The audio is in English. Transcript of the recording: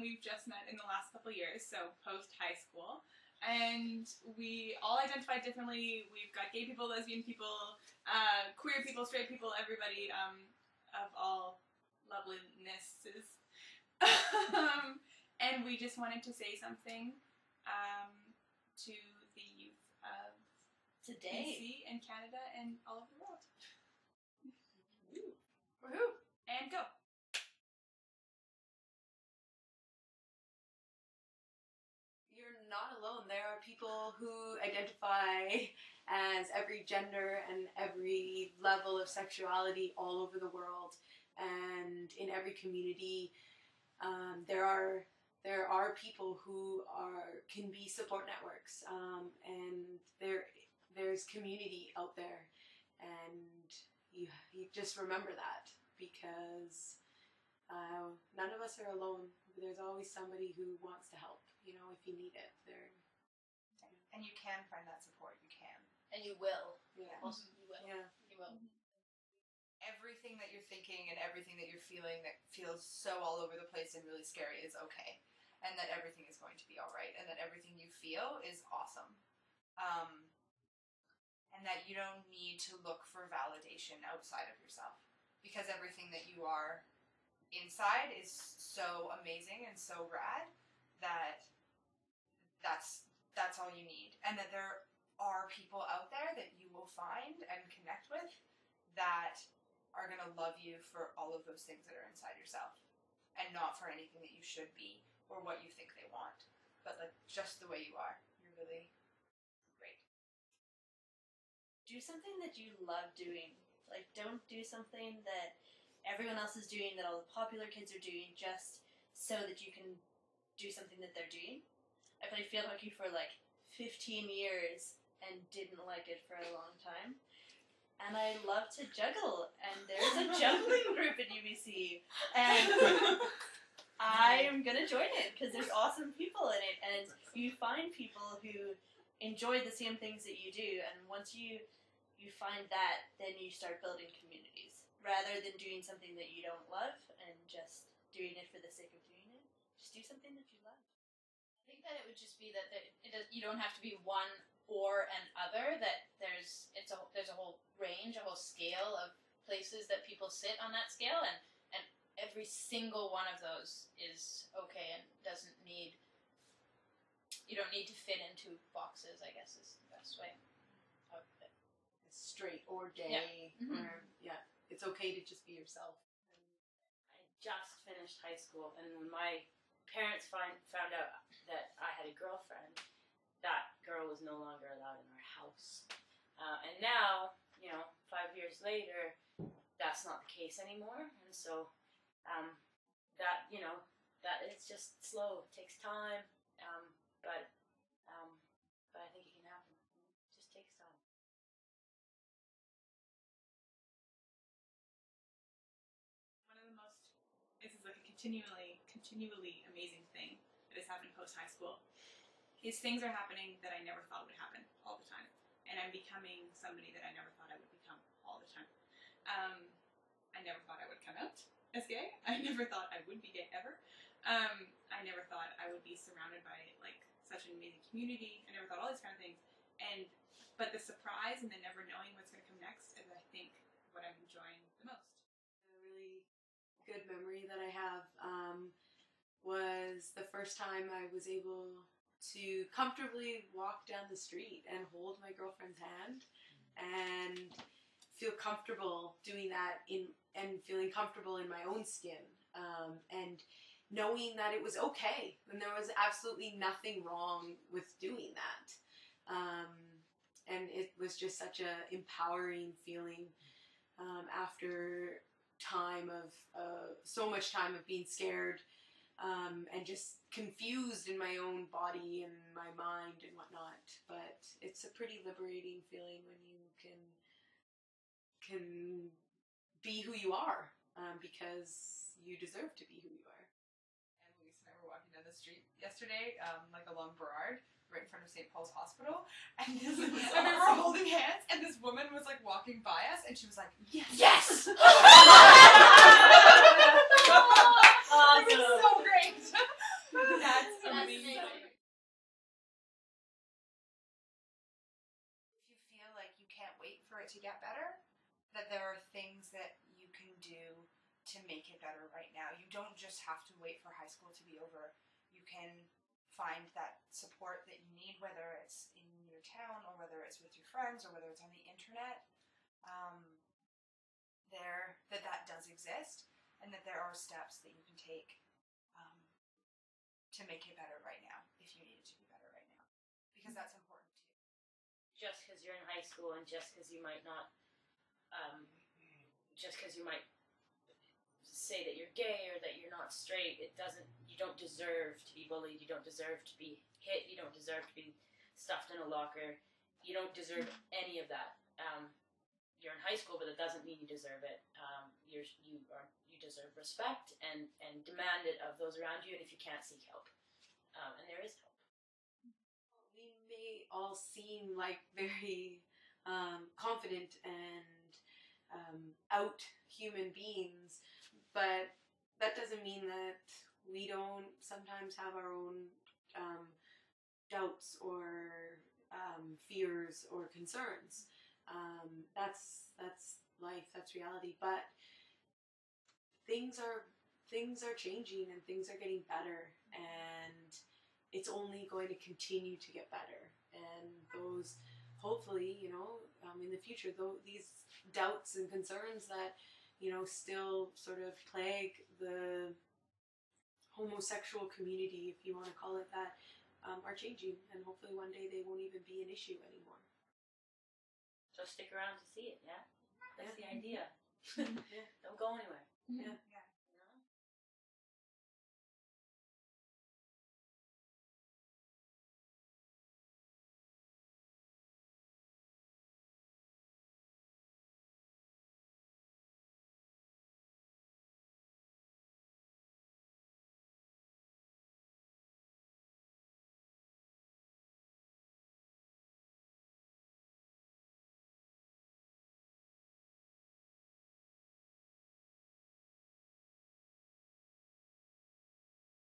we've just met in the last couple years, so post-high school. And we all identify differently. We've got gay people, lesbian people, queer people, straight people, everybody of all lovelinesses. And we just wanted to say something to the youth of today, BC and Canada and all over the world. Woohoo! And go. You're not alone. There are people who identify as every gender and every level of sexuality all over the world, and in every community. There are people who can be support networks, and there's community out there, and you just remember that, because none of us are alone. There's always somebody who wants to help, if you need it. And you can find that support. You can. And you will. Yeah. Also, you will. Yeah. You will. Everything that you're thinking and everything that you're feeling that feels so all over the place and really scary is okay. And that everything is going to be alright. And that everything you feel is awesome. And that you don't need to look for validation outside of yourself. Because everything that you are inside is so amazing and so rad that that's all you need. And that there are people out there that you will find and connect with that are going to love you for all of those things that are inside yourself. And not for anything that you should be or what you think they want. But like just the way you are. You're really great. Do something that you love doing. Like, don't do something that everyone else is doing, that all the popular kids are doing, just so that you can do something that they're doing. I played field hockey for like 15 years and didn't like it for a long time. And I love to juggle, and there's a juggling group at UBC, and I am going to join it because there's awesome people in it, and you find people who enjoy the same things that you do, and once you find that, then you start building communities, rather than doing something that you don't love and just doing it for the sake of doing it. Just do something that you love. I think that it would just be that you don't have to be one or an other, that there's a whole range, a whole scale of places that people sit on that scale, and every single one of those is okay and you don't need to fit into boxes, I guess is the best way of it. Straight or gay, or it's okay to just be yourself. I just finished high school, and when my parents found out that I had a girlfriend, that girl was no longer allowed in our house. And now, 5 years later, that's not the case anymore. And so that it's just slow. It takes time. But I think it can happen. It just takes time. This is like a continually amazing thing that has happened post-high school, is things are happening that I never thought would happen all the time. And I'm becoming somebody that I never thought I would become all the time. I never thought I would come out as gay. I never thought I would be gay ever. I never thought I would be surrounded by like such an amazing community. I never thought all these kind of things. But the surprise and the never knowing what's going to come next is, I think, what I'm enjoying the most. A really good memory that I have was the first time I was able to comfortably walk down the street and hold my girlfriend's hand and feel comfortable doing that and feeling comfortable in my own skin, and knowing that it was okay and there was absolutely nothing wrong with doing that. And it was just such a empowering feeling after so much time of being scared and just confused in my own body and my mind and whatnot. But it's a pretty liberating feeling when you can be who you are, because you deserve to be who you are. And Louise and I were walking down the street yesterday, like along Burrard, right in front of St. Paul's Hospital, and we were holding hands, and this woman was like walking by us, and she was like, "Yes!" Yes! Awesome. It was so great. things that you can do to make it better right now. You don't just have to wait for high school to be over. You can find that support that you need, whether it's in your town or whether it's with your friends or whether it's on the internet. That does exist, and that there are steps that you can take to make it better right now if you need it to be better right now, because that's important too. Just because you're in high school and just because you might not, just because you might say that you're gay or that you're not straight, you don't deserve to be bullied, you don't deserve to be hit, you don't deserve to be stuffed in a locker, you don't deserve any of that. You're in high school, but it doesn't mean you deserve it. You deserve respect and demand it of those around you, and if you can't, seek help. And there is help. We may all seem like very confident and out human beings, but that doesn't mean that we don't sometimes have our own doubts or fears or concerns. That's life, that's reality. But things are changing and things are getting better, and it's only going to continue to get better. And those, hopefully, in the future, these doubts and concerns that still sort of plague the homosexual community, if you want to call it that, are changing, and hopefully one day they won't even be an issue anymore. So stick around to see it, yeah? That's the idea. Yeah. Don't go anywhere. Yeah.